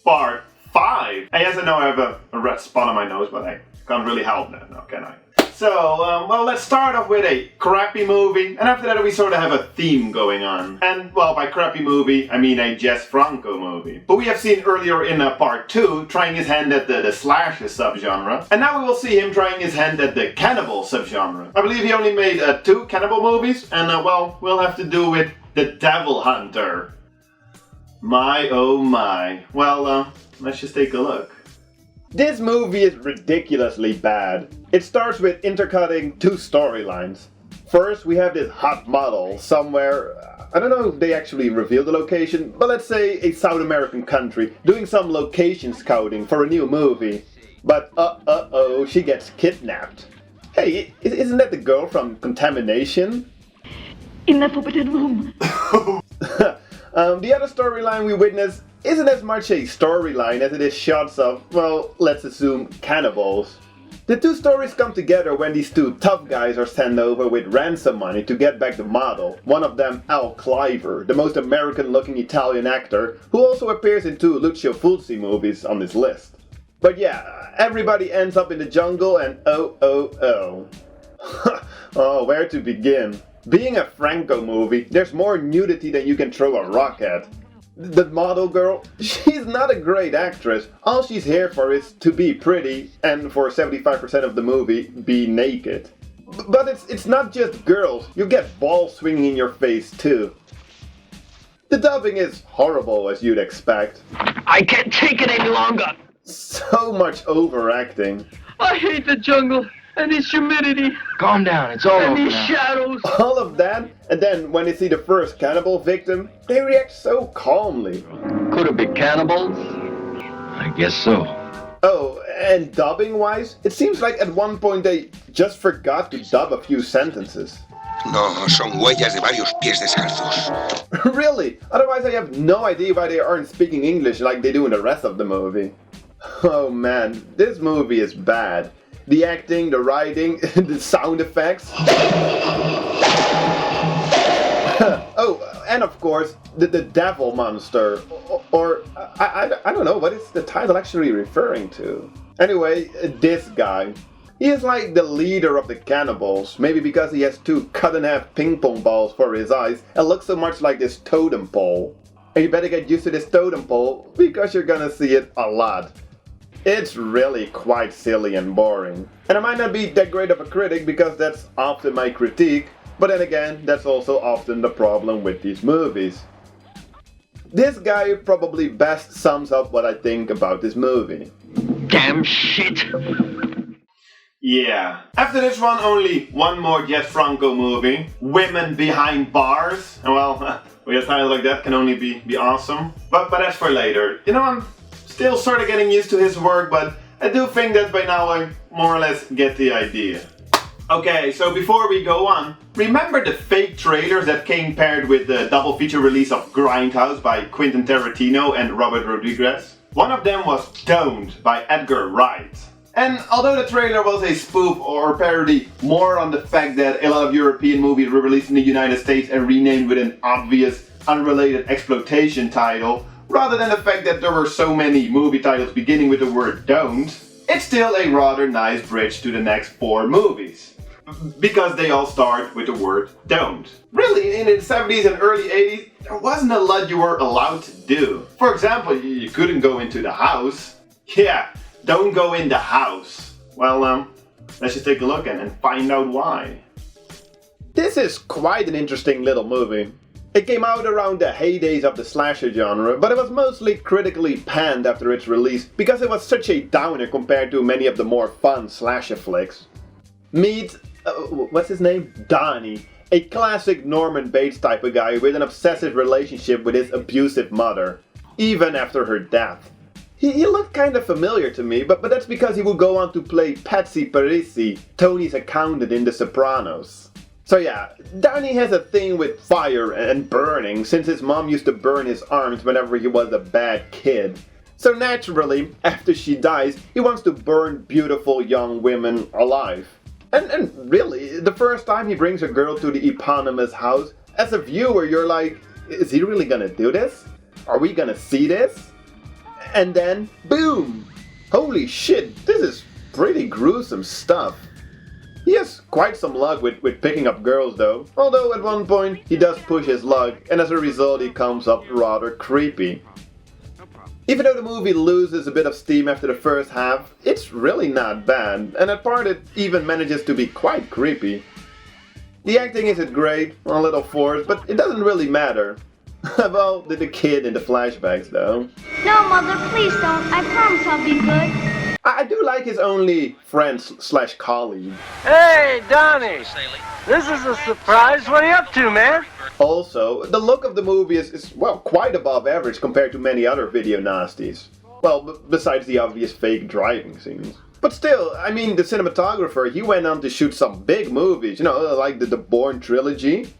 Part 5. I guess I know I have a red spot on my nose, but I can't really help that now, can I? So, well, let's start off with a crappy movie, and after that we sort of have a theme going on. And, well, by crappy movie, I mean a Jess Franco movie. But we have seen earlier in part 2 trying his hand at the slasher subgenre, and now we will see him trying his hand at the cannibal subgenre. I believe he only made 2 cannibal movies, and, well, we'll have to do with The Devil Hunter. My oh my. Well, let's just take a look. This movie is ridiculously bad. It starts with intercutting 2 storylines. First, we have this hot model somewhere, I don't know if they actually reveal the location, but let's say a South American country, doing some location scouting for a new movie. But uh-oh, she gets kidnapped. Hey, isn't that the girl from Contamination? In the forbidden room. The other storyline we witness isn't as much a storyline as it is shots of, well, let's assume cannibals. The 2 stories come together when these 2 tough guys are sent over with ransom money to get back the model. One of them, Al Cliver, the most American-looking Italian actor, who also appears in 2 Lucio Fulci movies on this list. But yeah, everybody ends up in the jungle and oh. Oh, where to begin? Being a Franco movie, there's more nudity than you can throw a rock at. The model girl, she's not a great actress. All she's here for is to be pretty, and for 75% of the movie, be naked. But it's not just girls, you get balls swinging in your face too. The dubbing is horrible as you'd expect. I can't take it any longer! So much overacting. I hate the jungle! And this humidity. Calm down, it's all and over these now. shadows. All of that, and then when they see the first cannibal victim, they react so calmly. Could it be cannibals? I guess so. Oh, and dubbing-wise, it seems like at one point they just forgot to dub a few sentences. No, son huellas de varios pies descalzos. Really? Otherwise I have no idea why they aren't speaking English like they do in the rest of the movie. Oh man, this movie is bad. The acting, the writing, the sound effects. Oh, and of course, the devil monster. Or I don't know, what is the title actually referring to? Anyway, this guy. He is like the leader of the cannibals, maybe because he has 2 cut-in-half ping-pong balls for his eyes and looks so much like this totem pole. And you better get used to this totem pole, because you're gonna see it a lot. It's really quite silly and boring. And I might not be that great of a critic because that's often my critique, but then again, that's also often the problem with these movies. This guy probably best sums up what I think about this movie. Damn shit! Yeah. After this one, only one more Jess Franco movie, Women Behind Bars. And well, with a title like that can only be awesome. But that's for later. You know, I'm still sort of getting used to his work, but I do think that by now I more or less get the idea. Okay, so before we go on, remember the fake trailers that came paired with the double feature release of Grindhouse by Quentin Tarantino and Robert Rodriguez? One of them was Don't by Edgar Wright. And although the trailer was a spoof or parody more on the fact that a lot of European movies were released in the United States and renamed with an obvious, unrelated exploitation title, rather than the fact that there were so many movie titles beginning with the word don't, it's still a rather nice bridge to the next 4 movies. Because they all start with the word don't. Really, in the 70s and early 80s, there wasn't a lot you were allowed to do. For example, you couldn't go into the house. Yeah, don't go in the house. Well, let's just take a look and find out why. This is quite an interesting little movie. It came out around the heydays of the slasher genre, but it was mostly critically panned after its release because it was such a downer compared to many of the more fun slasher flicks. Meet, what's his name? Donnie, a classic Norman Bates type of guy with an obsessive relationship with his abusive mother, even after her death. He looked kind of familiar to me, but that's because he would go on to play Patsy Parisi, Tony's accountant in The Sopranos. So yeah, Donnie has a thing with fire and burning since his mom used to burn his arms whenever he was a bad kid. So naturally, after she dies, he wants to burn beautiful young women alive. And really, the first time he brings a girl to the eponymous house, as a viewer you're like, is he really gonna do this? Are we gonna see this? And then, boom! Holy shit, this is pretty gruesome stuff. He has quite some luck with picking up girls though, although at one point he does push his luck and as a result he comes up rather creepy. Even though the movie loses a bit of steam after the first half, it's really not bad, and at part it even manages to be quite creepy. The acting isn't great, a little forced, but it doesn't really matter. Well, the kid in the flashbacks though. No, Mother, please don't. I promise I'll be good. I do like his only friend / colleague. Hey, Donnie! This is a surprise. What are you up to, man? Also, the look of the movie is well, quite above average compared to many other video nasties. Well, besides the obvious fake driving scenes. But still, I mean, the cinematographer, he went on to shoot some big movies, you know, like the Bourne trilogy.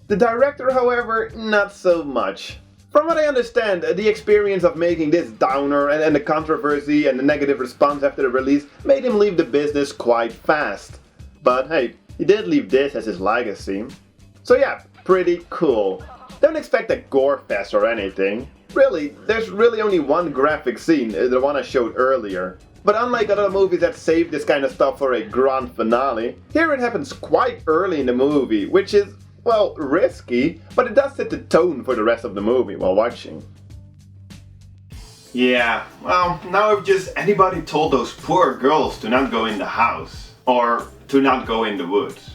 The director, however, not so much. From what I understand, the experience of making this downer and the controversy and the negative response after the release made him leave the business quite fast. But hey, he did leave this as his legacy. So yeah, pretty cool. Don't expect a gore fest or anything. Really, there's really only one graphic scene, the one I showed earlier. But unlike other movies that save this kind of stuff for a grand finale, here it happens quite early in the movie, which is, well, risky, but it does set the tone for the rest of the movie while watching. Yeah, well, now if just anybody told those poor girls to not go in the house, or to not go in the woods.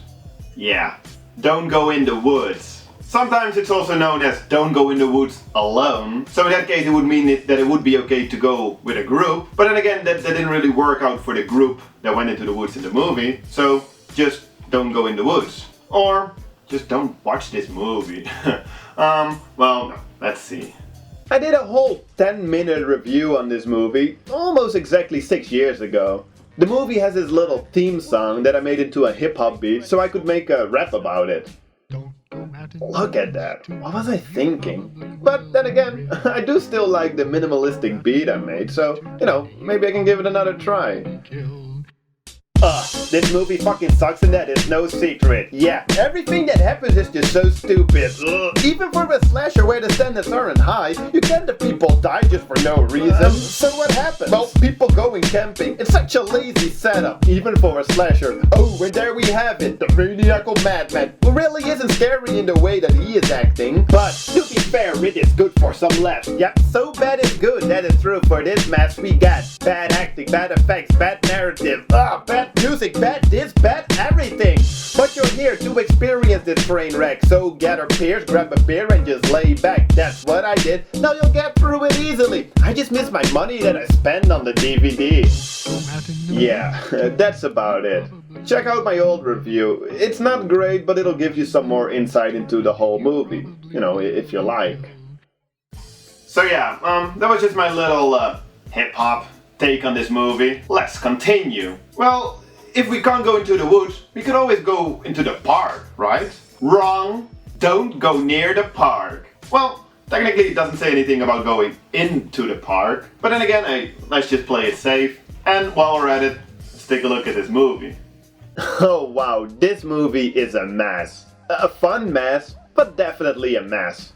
Yeah, don't go in the woods. Sometimes it's also known as don't go in the woods alone, so in that case it would mean that it would be okay to go with a group, but then again that didn't really work out for the group that went into the woods in the movie, so just don't go in the woods. Or just don't watch this movie. Well, no, let's see. I did a whole 10-minute review on this movie, almost exactly 6 years ago. The movie has this little theme song that I made into a hip-hop beat so I could make a rap about it. Look at that, what was I thinking? But then again, I do still like the minimalistic beat I made, so, you know, maybe I can give it another try. This movie fucking sucks and that is no secret. Yeah, everything that happens is just so stupid. Even for a slasher where the standards aren't high, you get the people die just for no reason. So what happens? Well, people going camping. It's such a lazy setup, even for a slasher. Oh, and there we have it, the maniacal madman, who really isn't scary in the way that he is acting. But to be fair, it is good for some laughs. Yep, so bad is good, that is true for this mess. We got bad acting, bad effects, bad narrative, bad music, bad this, bad everything. But you're here to experience this train wreck, so gather peers, grab a beer and just lay back. That's what I did, now you'll get through it easily. I just miss my money that I spent on the DVD. Yeah, that's about it. Check out my old review. It's not great, but it'll give you some more insight into the whole movie, you know, if you like. So yeah, that was just my little hip-hop take on this movie. Let's continue. Well, if we can't go into the woods, we could always go into the park, right? Wrong. Don't go near the park. Well, technically it doesn't say anything about going into the park, but then again, hey, let's just play it safe. And while we're at it, let's take a look at this movie. Oh wow, this movie is a mess. A fun mess, but definitely a mess.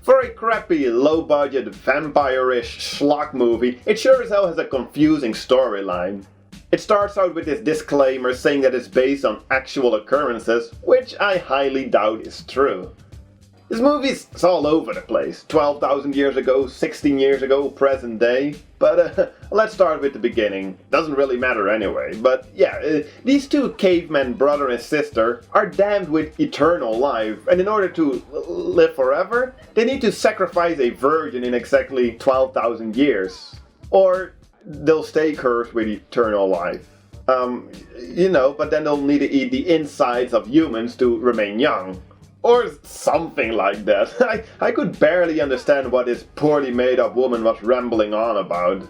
For a crappy, low-budget, vampire-ish schlock movie, it sure as hell has a confusing storyline. It starts out with this disclaimer saying that it's based on actual occurrences, which I highly doubt is true. This movie's all over the place, 12,000 years ago, 16 years ago, present day, but let's start with the beginning. Doesn't really matter anyway, but yeah, these two cavemen, brother and sister, are damned with eternal life, and in order to live forever, they need to sacrifice a virgin in exactly 12,000 years. Or they'll stay cursed with eternal life. You know, but then they'll need to eat the insides of humans to remain young. Or something like that. I could barely understand what this poorly made up woman was rambling on about.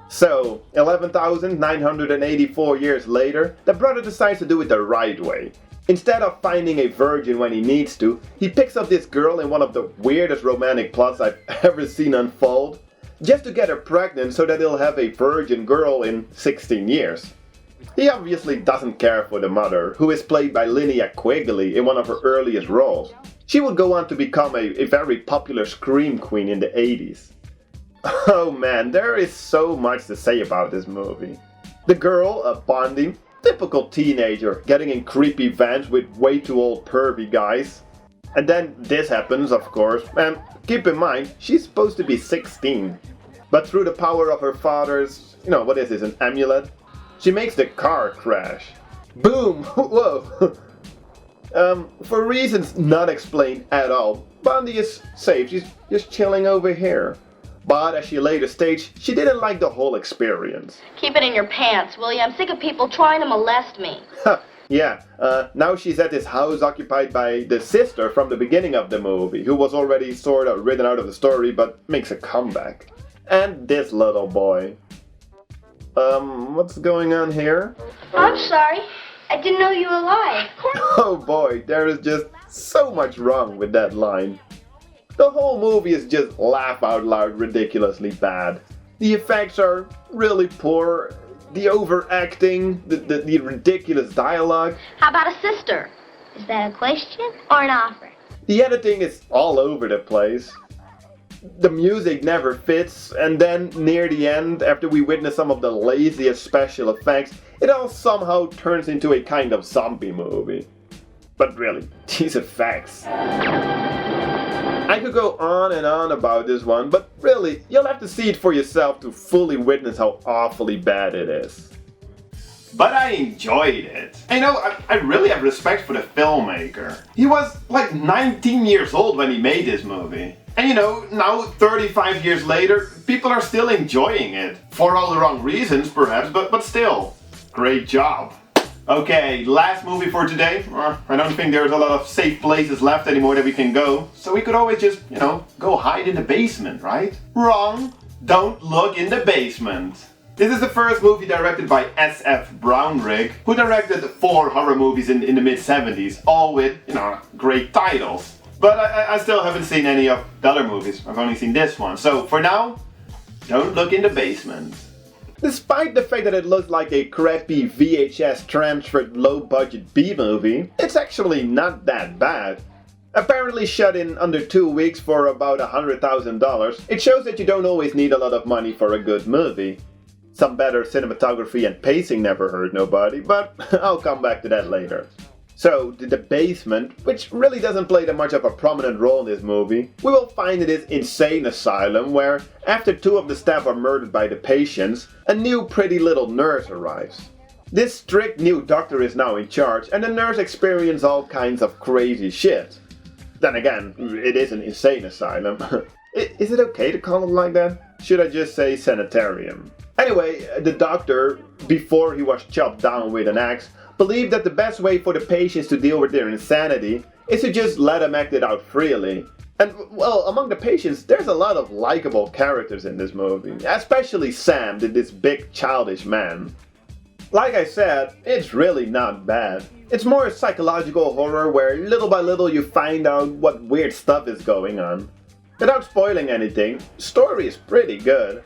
So, 11,984 years later, the brother decides to do it the right way. Instead of finding a virgin when he needs to, he picks up this girl in one of the weirdest romantic plots I've ever seen unfold, just to get her pregnant so that he'll have a virgin girl in 16 years. He obviously doesn't care for the mother, who is played by Linnea Quigley in one of her earliest roles. She would go on to become a very popular scream queen in the 80s. Oh man, there is so much to say about this movie. The girl, a Bondi, typical teenager, getting in creepy vans with way too old pervy guys. And then this happens, of course, and keep in mind, she's supposed to be 16. But through the power of her father's, what is this, an amulet? She makes the car crash. Boom! Whoa! For reasons not explained at all, Bondi is safe, she's just chilling over here. But as she later states, she didn't like the whole experience. Keep it in your pants, will you? I'm sick of people trying to molest me. Yeah, now she's at this house occupied by the sister from the beginning of the movie, who was already sort of written out of the story but makes a comeback. And this little boy. What's going on here? I'm sorry. I didn't know you were alive. Oh boy, there is just so much wrong with that line. The whole movie is just laugh out loud ridiculously bad. The effects are really poor, the overacting, the ridiculous dialogue. How about a sister? Is that a question or an offer? The editing is all over the place. The music never fits, and then near the end, after we witness some of the laziest special effects, it all somehow turns into a kind of zombie movie. But really, these effects. I could go on and on about this one, but really, you'll have to see it for yourself to fully witness how awfully bad it is. But I enjoyed it. I really have respect for the filmmaker. He was like 19 years old when he made this movie. And now 35 years later, people are still enjoying it. For all the wrong reasons perhaps, but still, great job. Okay, last movie for today. I don't think there's a lot of safe places left anymore that we can go. So we could always just, go hide in the basement, right? Wrong. Don't look in the basement. This is the first movie directed by S.F. Brownrigg, who directed 4 horror movies in the mid-70s, all with, great titles. But I still haven't seen any of the other movies. I've only seen this one. So for now, don't look in the basement. Despite the fact that it looks like a crappy VHS transferred low-budget B-movie, it's actually not that bad. Apparently shot in under 2 weeks for about $100,000, it shows that you don't always need a lot of money for a good movie. Some better cinematography and pacing never hurt nobody, but I'll come back to that later. So, the basement, which really doesn't play that much of a prominent role in this movie, we will find in this insane asylum where, after 2 of the staff are murdered by the patients, a new pretty little nurse arrives. This strict new doctor is now in charge, and the nurse experiences all kinds of crazy shit. Then again, it is an insane asylum. Is it okay to call it like that? Should I just say sanitarium? Anyway, the doctor, before he was chopped down with an axe, believed that the best way for the patients to deal with their insanity is to just let them act it out freely. And, well, among the patients, there's a lot of likable characters in this movie, especially Sam, this big childish man. Like I said, it's really not bad. It's more a psychological horror where little by little you find out what weird stuff is going on. Without spoiling anything, the story is pretty good.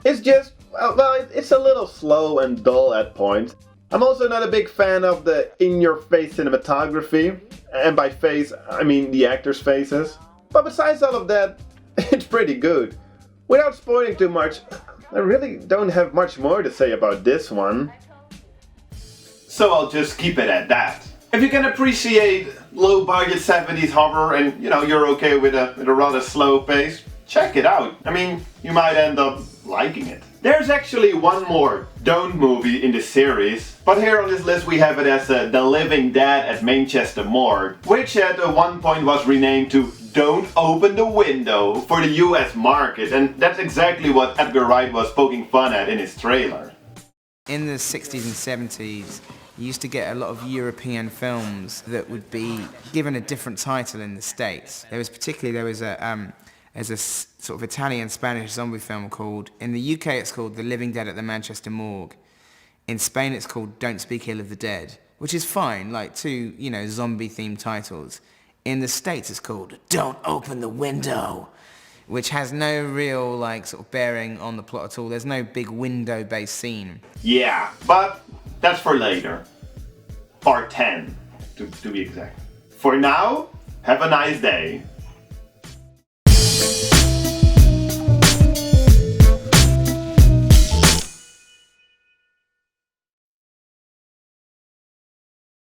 It's just, well, it's a little slow and dull at points. I'm also not a big fan of the in-your-face cinematography, and by face, I mean the actors' faces. But besides all of that, it's pretty good. Without spoiling too much, I really don't have much more to say about this one. So I'll just keep it at that. If you can appreciate low-budget 70s horror and, you're okay with a rather slow pace, check it out. I mean, you might end up liking it. There's actually one more Don't movie in the series, but here on this list we have it as The Living Dead at Manchester Morgue, which at one point was renamed to Don't Open the Window for the US market, and that's exactly what Edgar Wright was poking fun at in his trailer. In the 60s and 70s, you used to get a lot of European films that would be given a different title in the States. There was a sort of Italian-Spanish zombie film called, in the UK it's called The Living Dead at the Manchester Morgue. In Spain it's called Don't Speak Ill of the Dead, which is fine, like 2, zombie-themed titles. In the States it's called Don't Open the Window, which has no real, sort of bearing on the plot at all. There's no big window-based scene. Yeah, but that's for later. Part 10, to be exact. For now, have a nice day.